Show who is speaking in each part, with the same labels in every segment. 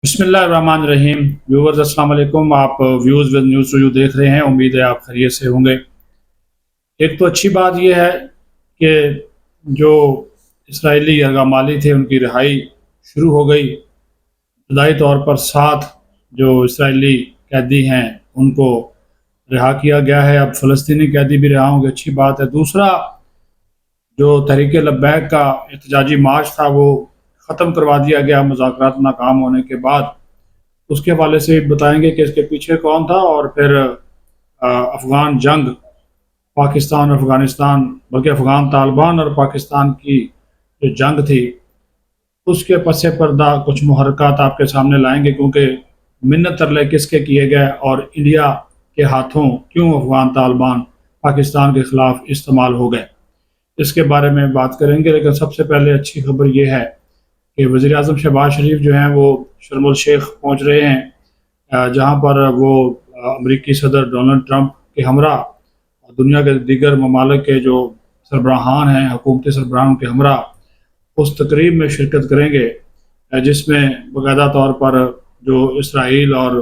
Speaker 1: بسم اللہ الرحمن الرحیم ویورز السلام علیکم۔ آپ ویوز ود نیوز ریویو دیکھ رہے ہیں، امید ہے آپ خیریت سے ہوں گے۔ ایک تو اچھی بات یہ ہے کہ جو اسرائیلی یرغمالی تھے ان کی رہائی شروع ہو گئی۔ ابتدائی طور پر 7 جو اسرائیلی قیدی ہیں ان کو رہا کیا گیا ہے، اب فلسطینی قیدی بھی رہا ہوں گے، اچھی بات ہے۔ دوسرا جو تحریک لبیک کا احتجاجی مارچ تھا وہ ختم کروا دیا گیا مذاکرات ناکام ہونے کے بعد۔ اس کے حوالے سے بتائیں گے کہ اس کے پیچھے کون تھا، اور پھر افغان جنگ، پاکستان اور افغانستان، بلکہ افغان طالبان اور پاکستان کی جو جنگ تھی اس کے پس پردہ کچھ محرکات آپ کے سامنے لائیں گے، کیونکہ منت ترلے کس کے کیے گئے اور انڈیا کے ہاتھوں کیوں افغان طالبان پاکستان کے خلاف استعمال ہو گئے، اس کے بارے میں بات کریں گے۔ لیکن سب سے پہلے اچھی خبر یہ ہے کہ وزیر اعظم شہباز شریف جو ہیں وہ شرم الشیخ پہنچ رہے ہیں، جہاں پر وہ امریکی صدر ڈونلڈ ٹرمپ کے ہمراہ دنیا کے دیگر ممالک کے جو سربراہان ہیں، حکومتی سربراہان کے ہمراہ اس تقریب میں شرکت کریں گے، جس میں باقاعدہ طور پر جو اسرائیل اور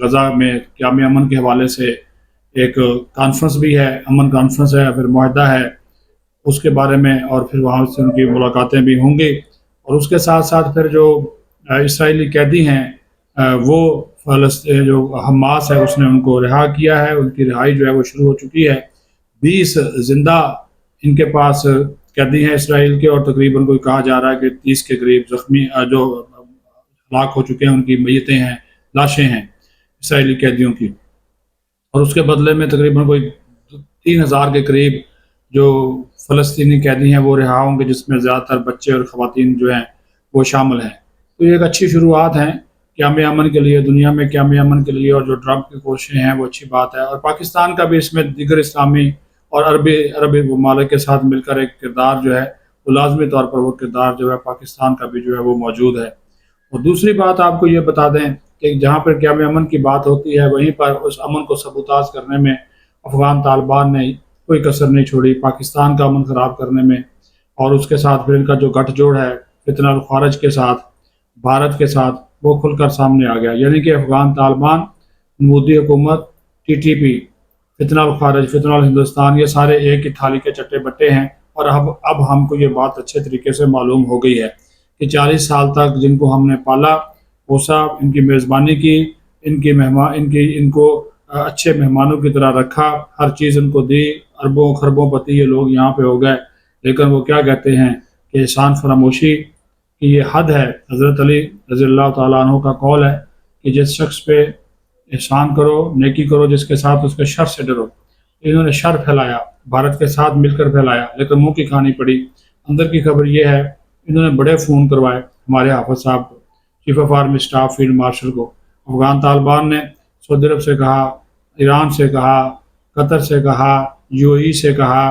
Speaker 1: غزہ میں قیام امن کے حوالے سے ایک کانفرنس بھی ہے، امن کانفرنس ہے، پھر معاہدہ ہے اس کے بارے میں، اور پھر وہاں سے ان کی ملاقاتیں بھی ہوں گی۔ اور اس کے ساتھ ساتھ پھر جو اسرائیلی قیدی ہیں وہ فلسطین جو حماس ہے اس نے ان کو رہا کیا ہے، ان کی رہائی جو ہے وہ شروع ہو چکی ہے۔ 20 زندہ ان کے پاس قیدی ہیں اسرائیل کے، اور تقریباً کوئی کہا جا رہا ہے کہ 30 کے قریب زخمی جو ہلاک ہو چکے ہیں ان کی میتیں ہیں، لاشیں ہیں اسرائیلی قیدیوں کی۔ اور اس کے بدلے میں تقریباً کوئی 3000 کے قریب جو فلسطینی قیدی ہیں وہ رہا ہوں گے، جس میں زیادہ تر بچے اور خواتین جو ہیں وہ شامل ہیں۔ تو یہ ایک اچھی شروعات ہیں قیام امن کے لیے، دنیا میں قیام امن کے لیے، اور جو ٹرمپ کی کوششیں ہیں وہ اچھی بات ہے۔ اور پاکستان کا بھی اس میں دیگر اسلامی اور عربی ممالک کے ساتھ مل کر ایک کردار جو ہے وہ لازمی طور پر وہ کردار جو ہے پاکستان کا بھی جو ہے وہ موجود ہے۔ اور دوسری بات آپ کو یہ بتا دیں کہ جہاں پر قیام امن کی بات ہوتی ہے وہیں پر اس امن کو سبوتاژ کرنے میں افغان طالبان نے کوئی کسر نہیں چھوڑی، پاکستان کا امن خراب کرنے میں۔ اور اس کے ساتھ پھر ان کا جو گٹھ جوڑ ہے فتنہ الخوارج کے ساتھ، بھارت کے ساتھ، وہ کھل کر سامنے آ گیا۔ یعنی کہ افغان طالبان، مودی حکومت، ٹی ٹی پی، فتنہ الخوارج، فتنہ الہندوستان، یہ سارے ایک ہی تھالی کے چٹے بٹے ہیں۔ اور اب ہم کو یہ بات اچھے طریقے سے معلوم ہو گئی ہے کہ 40 سال تک جن کو ہم نے پالا پوسا، ان کی میزبانی کی، ان کو اچھے مہمانوں کی طرح رکھا، ہر چیز ان کو دی، اربوں خربوں پتی یہ لوگ یہاں پہ ہو گئے، لیکن وہ کیا کہتے ہیں کہ احسان فراموشی کی یہ حد ہے۔ حضرت علی رضی اللہ تعالیٰ عنہ کا قول ہے کہ جس شخص پہ احسان کرو، نیکی کرو، جس کے ساتھ اس کے شر سے ڈرو۔ انہوں نے شر پھیلایا، بھارت کے ساتھ مل کر پھیلایا، لیکن منہ کی کھانی پڑی۔ اندر کی خبر یہ ہے انہوں نے بڑے فون کروائے ہمارے حافظ صاحب کو، chief of army staff field marshal کو۔ افغان طالبان نے سعودی عرب سے کہا، ایران سے کہا، قطر سے کہا، یو اے ای سے کہا،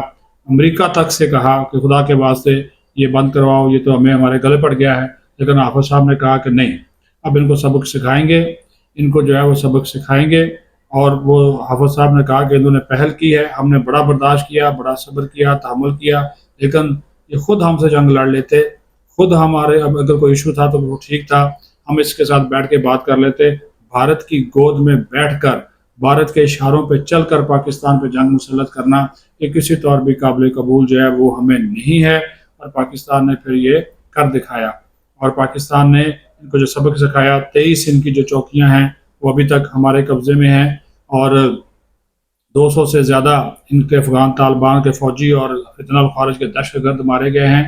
Speaker 1: امریکہ تک سے کہا کہ خدا کے واسطے یہ بند کرواؤ، یہ تو ہمارے گلے پڑ گیا ہے۔ لیکن حافظ صاحب نے کہا کہ نہیں، اب ان کو سبق سکھائیں گے، ان کو جو ہے وہ سبق سکھائیں گے۔ اور وہ حافظ صاحب نے کہا کہ انہوں نے پہل کی ہے، ہم نے بڑا برداشت کیا، بڑا صبر کیا، تحمل کیا، لیکن یہ خود ہم سے جنگ لڑ لیتے، خود ہمارے اب اگر کوئی ایشو تھا تو وہ ٹھیک تھا، ہم اس کے ساتھ بیٹھ کے بات کر لیتے۔ بھارت کی گود میں بیٹھ کر، بھارت کے اشاروں پہ چل کر پاکستان پہ جنگ مسلط کرنا یہ کسی طور بھی قابل قبول جو ہے وہ ہمیں نہیں ہے۔ اور پاکستان نے پھر یہ کر دکھایا، اور پاکستان نے ان کو جو سبق سکھایا، 23 ان کی جو چوکیاں ہیں وہ ابھی تک ہمارے قبضے میں ہیں، اور 200 سے زیادہ ان کے افغان طالبان کے فوجی اور فتنہ الخوارج کے دہشت گرد مارے گئے ہیں۔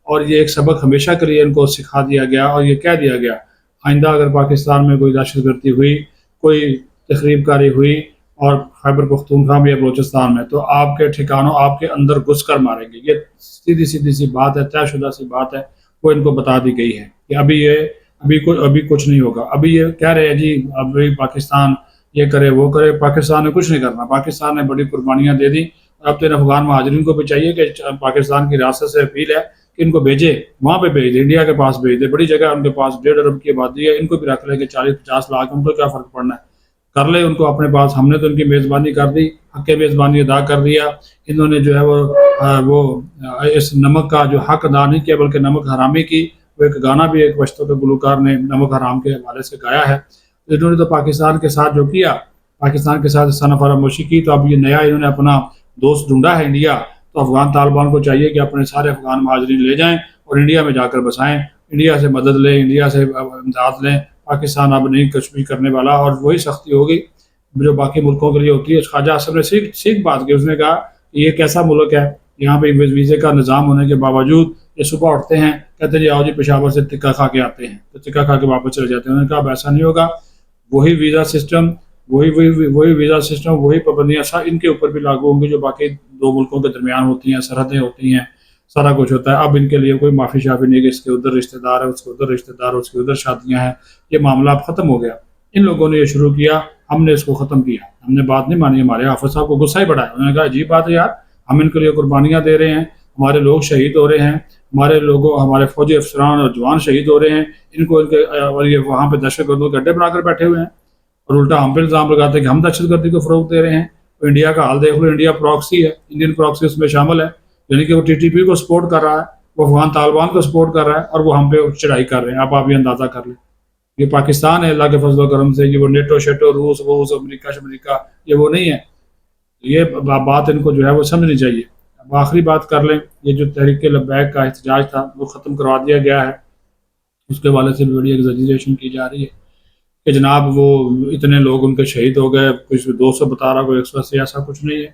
Speaker 1: اور یہ ایک سبق ہمیشہ کے لیے ان کو سکھا دیا گیا، اور یہ کہہ دیا گیا آئندہ اگر پاکستان میں کوئی دہشت گردی ہوئی، کوئی تخریب کاری ہوئی، اور خیبر پختونخوا میں یا بلوچستان میں، تو آپ کے ٹھکانوں، آپ کے اندر گھس کر ماریں گے۔ یہ سیدھی سی بات ہے، طے شدہ سی بات ہے، وہ ان کو بتا دی گئی ہے کہ ابھی کچھ نہیں ہوگا۔ ابھی یہ کہہ رہے ہیں جی ابھی پاکستان یہ کرے وہ کرے، پاکستان نے کچھ نہیں کرنا، پاکستان نے بڑی قربانیاں دے دی۔ اب تو ان افغان مہاجرین کو بھی چاہیے کہ پاکستان کی ریاست سے اپیل ہے کہ ان کو بھیجے، وہاں پہ بھیج دے، انڈیا کے پاس بھیج دے، بڑی جگہ ان کے پاس 1.5 ارب کی آبادی ہے، ان کو بھی رکھ لے کہ 40-50 لاکھ، ان کو کیا فرق پڑنا ہے، کر لے ان کو اپنے پاس۔ ہم نے تو ان کی میزبانی کر دی، حق میزبانی ادا کر دیا۔ انہوں نے جو ہے وہ اس نمک کا جو حق ادا نہیں کیا، بلکہ نمک حرامی کی، وہ ایک گانا بھی ایک پشتو کے گلوکار نے نمک حرام کے حوالے سے گایا ہے. انہوں نے تو پاکستان کے ساتھ جو کیا، پاکستان کے ساتھ سنہ فراموشی کی، تو اب یہ نیا انہوں نے اپنا دوست ڈھونڈا ہے انڈیا. تو افغان طالبان کو چاہیے کہ اپنے سارے افغان مہاجرین لے جائیں اور انڈیا میں جا کر بسائیں، انڈیا سے مدد لیں، انڈیا سے امداد لیں. پاکستان اب نہیں کچھ بھی کرنے والا، اور وہی سختی ہوگی جو باقی ملکوں کے لیے ہوتی ہے. خواجہ اعظم نے سیکھ بات کی، اس نے کہا کہ یہ کیسا ملک ہے، یہاں پہ ویزے کا نظام ہونے کے باوجود یہ صبح اٹھتے ہیں کہتے ہیں جی آؤ جی پشاور سے ٹکا کھا کے آتے ہیں، تو ٹکا کھا کے واپس چلے جاتے ہیں. انہوں نے کہا اب ایسا نہیں ہوگا، وہی ویزا سسٹم، وہی ویزا سسٹم، وہی پابندیاں ان کے اوپر بھی لاگو ہوں گی جو باقی دو ملکوں کے درمیان ہوتی ہیں، سرحدیں ہوتی ہیں، سارا کچھ ہوتا ہے. اب ان کے لیے کوئی معافی شافی نہیں کہ اس کے ادھر رشتہ دار ہے، اس کے ادھر رشتہ دار ہے، اس کے ادھر شادیاں ہیں. یہ معاملہ اب ختم ہو گیا. ان لوگوں نے یہ شروع کیا، ہم نے اس کو ختم کیا، ہم نے بات نہیں مانی. ہمارے حافظ صاحب کو غصہ ہی بڑھا ہے. انہوں نے کہا عجیب بات ہے یار، ہم ان کے لیے قربانیاں دے رہے ہیں، ہمارے لوگ شہید ہو رہے ہیں، ہمارے فوجی افسران اور جوان شہید ہو رہے ہیں، ان کو اور یہ وہاں پہ دہشت گردوں کے اڈے بنا کر بیٹھے ہوئے ہیں، اور الٹا ہم پہ الزام لگاتے ہیں کہ ہم دہشت گردی کو فروغ دے رہے ہیں. تو انڈیا کا حال دیکھ لو، انڈیا پراکسی ہے، انڈین پراکسی اس میں شامل ہے، یعنی کہ وہ ٹی ٹی پی کو سپورٹ کر رہا ہے، وہ افغان طالبان کو سپورٹ کر رہا ہے، اور وہ ہم پہ چڑھائی کر رہے ہیں. اب آپ یہ اندازہ کر لیں، یہ پاکستان ہے اللہ کے فضل و کرم سے، یہ وہ نیٹو شیٹو روس امریکہ یہ وہ نہیں ہے. یہ بات ان کو جو ہے وہ سمجھنی چاہیے. اب آخری بات کر لیں، یہ جو تحریک لبیک کا احتجاج تھا وہ ختم کروا دیا گیا ہے. اس کے حوالے سے بھی بڑی ایگزیجریشن کی جا رہی ہے کہ جناب وہ اتنے لوگ ان کے شہید ہو گئے، کچھ 200 بتا رہا، کوئی 180، ایسا کچھ نہیں ہے.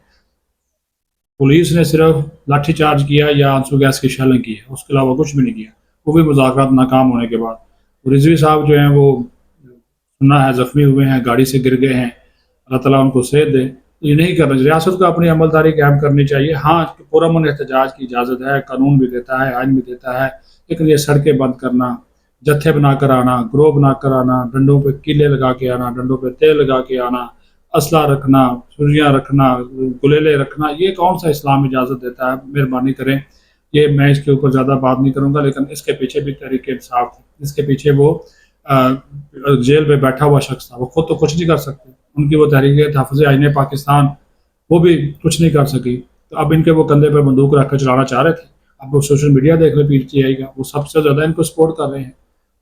Speaker 1: پولیس نے صرف لاٹھی چارج کیا یا آنسو گیس کی شیلنگ کی ہے، اس کے علاوہ کچھ بھی نہیں کیا، وہ بھی مذاکرات ناکام ہونے کے بعد. رضوی صاحب جو ہیں وہ سنا ہے زخمی ہوئے ہیں، گاڑی سے گر گئے ہیں، اللہ تعالیٰ ان کو صحت دے. یہ نہیں کرنا چاہیے، ریاست کو اپنی عملداری قائم کرنی چاہیے. ہاں پرامن احتجاج کی اجازت ہے، قانون بھی دیتا ہے، آئین بھی دیتا ہے، لیکن یہ سڑکیں بند کرنا، جتھے بنا کر آنا، گروہ بنا کر آنا، ڈنڈوں پہ کیلے لگا کے آنا، ڈنڈوں پہ تیل لگا کے آنا، اسلحہ رکھنا، چھریاں رکھنا، گلیلے رکھنا، یہ کون سا اسلام اجازت دیتا ہے؟ مہربانی کریں. یہ میں اس کے اوپر زیادہ بات نہیں کروں گا، لیکن اس کے پیچھے بھی تحریک انصاف تھی، اس کے پیچھے وہ جیل میں بیٹھا ہوا شخص تھا، وہ خود تو کچھ نہیں کر سکتے. ان کی وہ تحریک تحفظ آئین پاکستان وہ بھی کچھ نہیں کر سکی. تو اب ان کے وہ کندھے پر بندوق رکھ کر چلانا چاہ رہے تھے. اب وہ سوشل میڈیا دیکھ لیں، پی ٹی آئی کا، وہ سب سے زیادہ ان کو سپورٹ کر رہے ہیں،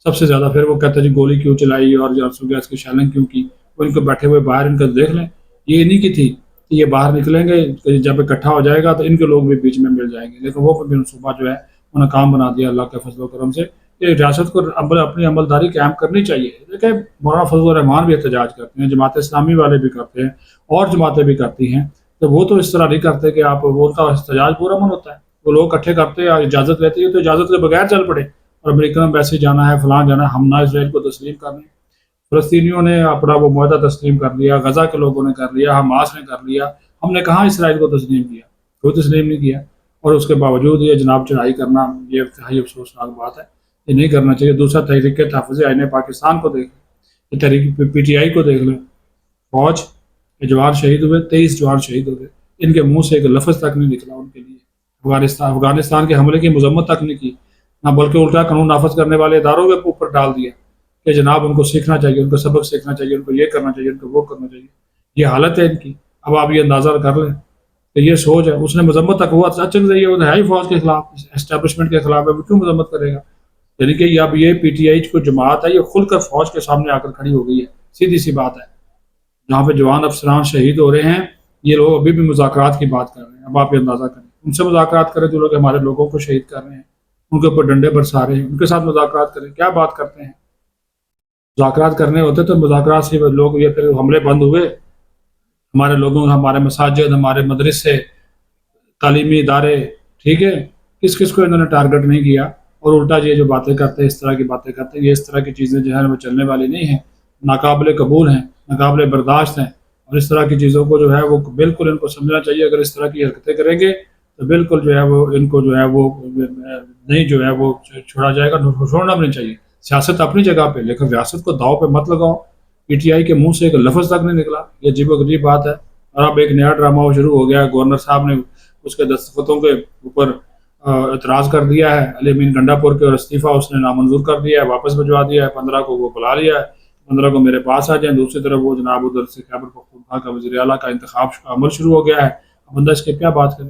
Speaker 1: سب سے زیادہ. پھر وہ کہتے ہیں جی گولی کیوں چلائی اور آنسو گیس کی شیلنگ کیوں کی. وہ ان کو بیٹھے ہوئے باہر ان کو دیکھ لیں، یہ نہیں کی تھی کہ یہ باہر نکلیں گے، جب اکٹھا ہو جائے گا تو ان کے لوگ بھی بیچ میں مل جائیں گے. لیکن وہ بھی منصوبہ جو ہے وہ ناکام بنا دیا اللہ کے فضل و کرم سے. یہ ریاست کو اپنی عملداری قائم کرنی چاہیے. دیکھیں مولانا فضل الرحمان بھی احتجاج کرتے ہیں، جماعت اسلامی والے بھی کرتے ہیں، اور جماعتیں بھی کرتی ہیں. تو وہ تو اس طرح نہیں کرتے کہ آپ وہ کا احتجاج پورا من ہوتا ہے. وہ لوگ اکٹھے کرتے ہیں، اجازت لیتے ہیں، تو اجازت کے بغیر چل پڑے اور امریکہ میں ویسے جانا ہے، فلاں جانا ہے. ہم نہ اسرائیل کو تسلیم کرنے. فلسطینیوں نے اپنا وہ معاہدہ تسلیم کر لیا، غزہ کے لوگوں نے کر لیا، حماس نے کر لیا. ہم نے کہاں اسرائیل کو تسلیم کیا؟ کوئی تسلیم نہیں کیا. اور اس کے باوجود یہ جناب چڑھائی کرنا، یہ انتہائی افسوسناک بات ہے، یہ نہیں کرنا چاہیے. دوسرا تحریک تحفظ آئین پاکستان کو دیکھ لیں، یہ تحریک پی ٹی آئی کو دیکھ لیں. فوج کے جوان شہید ہوئے، 23 جوان شہید ہوئے، ان کے منہ سے ایک لفظ تک نہیں نکلا ان کے لیے. افغانستان کے حملے کی مذمت تک نہیں کی، نہ بلکہ الٹا قانون نافذ کرنے والے اداروں کے اوپر ڈال دیا کہ جناب ان کو سیکھنا چاہیے، ان کو سبق سیکھنا چاہیے، ان کو یہ کرنا چاہیے، ان کو وہ کرنا چاہیے. یہ حالت ہے ان کی. اب آپ یہ اندازہ کر لیں کہ یہ سوچ ہے. اس نے مذمت تک ہوا چل رہی ہے، وہ ہے ہی فوج کے خلاف، اسٹیبلشمنٹ کے خلاف ہے، وہ کیوں مذمت کرے گا؟ یعنی کہ اب یہ پی ٹی آئی کو جماعت ہے، یہ کھل کر فوج کے سامنے آ کر کھڑی ہو گئی ہے. سیدھی سی بات ہے. جہاں پہ جوان افسران شہید ہو رہے ہیں، یہ لوگ ابھی بھی مذاکرات کی بات کر رہے ہیں. اب آپ یہ اندازہ کریں، ان سے مذاکرات کریں جو لوگ ہمارے لوگوں کو شہید کر رہے ہیں، ان کے اوپر ڈنڈے برسا رہے ہیں، ان کے ساتھ مذاکرات کریں. کیا بات کرتے ہیں؟ مذاکرات کرنے ہوتے تو مذاکرات سے لوگ یہ پھر حملے بند ہوئے. ہمارے لوگوں، ہمارے مساجد، ہمارے مدرسے، تعلیمی ادارے، ٹھیک ہے، کس کو انہوں نے ٹارگٹ نہیں کیا. اور الٹا یہ جو باتیں کرتے ہیں، اس طرح کی باتیں کرتے ہیں، یہ اس طرح کی چیزیں جو ہے وہ چلنے والی نہیں ہیں، ناقابل قبول ہیں، ناقابل برداشت ہیں. اور اس طرح کی چیزوں کو جو ہے وہ بالکل ان کو سمجھنا چاہیے. اگر اس طرح کی حرکتیں کریں گے تو بالکل جو ہے وہ ان کو جو ہے وہ نہیں جو ہے وہ چھوڑا جائے گا، چھوڑنا بھی نہیں چاہیے. سیاست اپنی جگہ پہ، لیکن ریاست کو داؤ پہ مت لگاؤ. پی ٹی آئی کے منہ سے ایک لفظ تک نہیں نکلا. یہ عجیب و غریب بات ہے. اور اب ایک نیا ڈرامہ شروع ہو گیا ہے. گورنر صاحب نے اس کے دستخطوں کے اوپر اعتراض کر دیا ہے، علی امین گنڈا پور کے، اور استعفیٰ اس نے نامنظور کر دیا ہے، واپس بھجوا دیا ہے. 15 کو وہ بلا لیا ہے، 15 کو میرے پاس آ جائیں. دوسری طرف وہ جناب ادھر سے خیبر پختونخوا کا وزیر اعلیٰ کا انتخاب کا عمل شروع ہو گیا ہے. اب بندہ اس کے کیا بات کرے؟